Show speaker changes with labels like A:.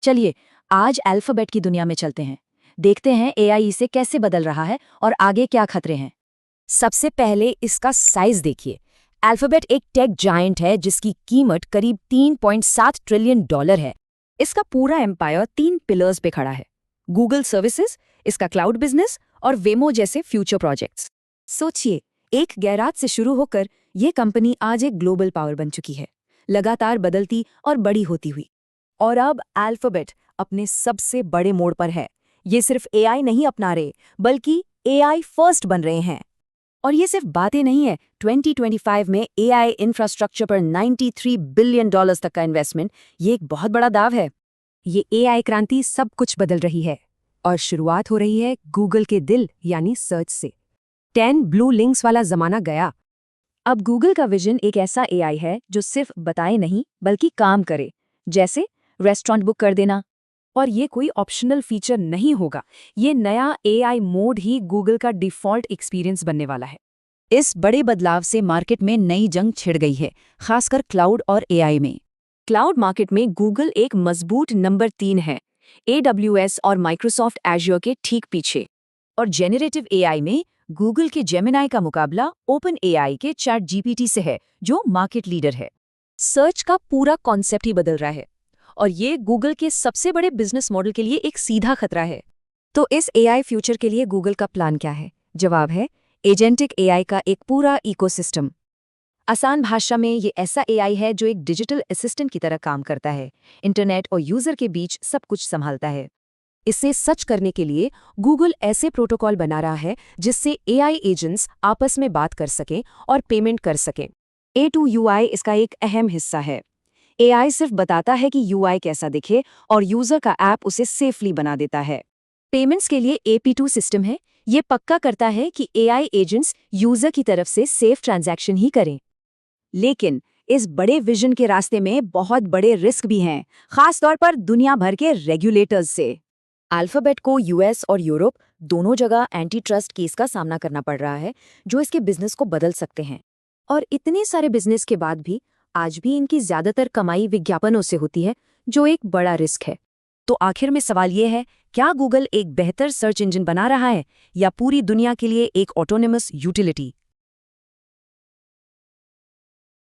A: चलिए, आज अल्फाबेट की दुनिया में चलते हैं। देखते हैं एआई इसे कैसे बदल रहा है और आगे क्या खतरे हैं।
B: सबसे पहले इसका साइज देखिए। अल्फाबेट एक टेक जायंट है जिसकी कीमत करीब 3.7 ट्रिलियन डॉलर है। इसका पूरा एम्पायर 3 पिलर्स पे खड़ा है। गूगल सर्विसेज, इसका क्लाउड बिजनेस और वेमो जैसे फ्यूचर प्रोजेक्ट्स। सोचिए, एक गैराज से शुरू होकर ये कंपनी आज एक ग्लोबल पावर बन चुकी है, लगातार बदलती और बड़ी होती हुई। और अब अल्फाबेट अपने सबसे बड़े मोड़ पर है। ये सिर्फ एआई नहीं अपना रहे, बल्कि एआई फर्स्ट बन रहे हैं। और ये सिर्फ बातें नहीं है। 2025 में एआई इंफ्रास्ट्रक्चर पर 93 बिलियन डॉलर्स तक का इन्वेस्टमेंट, ये एक बहुत बड़ा दाव है। ये एआई क्रांति सब कुछ बदल रही है। और शुरुआत हो रही है गूगल के दिल यानी सर्च से। 10 ब्लू लिंक्स वाला जमाना गया। अब गूगल का विजन एक ऐसा एआई है जो सिर्फ बताए नहीं बल्कि काम करे। जैसे रेस्टोरेंट बुक कर देना। और ये कोई ऑप्शनल फीचर नहीं होगा, ये नया एआई मोड ही गूगल का डिफ़ॉल्ट एक्सपीरियंस बनने वाला है।
A: इस बड़े बदलाव से मार्केट में नई जंग छिड़ गई है, खासकर क्लाउड और एआई में।
B: क्लाउड मार्केट में गूगल एक मजबूत नंबर 3 है, AWS और माइक्रोसॉफ्ट एज़्योर के ठीक पीछे। और जेनरेटिव एआई में गूगल के जेमिनाई का मुकाबला ओपन एआई के चैट जीपीटी से है, जो मार्केट लीडर है। सर्च का पूरा कॉन्सेप्ट ही बदल रहा है, और ये गूगल के सबसे बड़े बिजनेस मॉडल के लिए एक सीधा खतरा है। तो इस एआई फ्यूचर के लिए गूगल का प्लान क्या है? जवाब है एजेंटिक एआई का एक पूरा इकोसिस्टम। आसान भाषा में ये ऐसा एआई है जो एक डिजिटल असिस्टेंट की तरह काम करता है, इंटरनेट और यूजर के बीच सब कुछ संभालता है। इसे सच करने के लिए गूगल ऐसे प्रोटोकॉल बना रहा है जिससे एआई एजेंट्स आपस में बात कर सकें और पेमेंट कर सकें। A2UI इसका एक अहम हिस्सा है। एआई सिर्फ बताता है कि यूआई कैसा दिखे और यूजर का ऐप उसे सेफली बना देता है। पेमेंट्स के लिए AP2 सिस्टम है। ये पक्का करता है कि एआई एजेंट्स यूजर की तरफ से सेफ ट्रांजैक्शन ही करें। लेकिन इस बड़े विजन के रास्ते में बहुत बड़े रिस्क भी हैं, खासतौर पर दुनिया भर के रेगुलेटर्स से। अल्फाबेट को यूएस और यूरोप दोनों जगह एंटी ट्रस्ट केस का सामना करना पड़ रहा है, जो इसके बिजनेस को बदल सकते हैं। और इतने सारे बिजनेस के बाद भी आज भी इनकी ज्यादातर कमाई विज्ञापनों से होती है, जो एक बड़ा रिस्क है। तो आखिर में सवाल ये है, क्या गूगल एक बेहतर सर्च इंजन बना रहा है या पूरी दुनिया के लिए एक ऑटोनमस यूटिलिटी?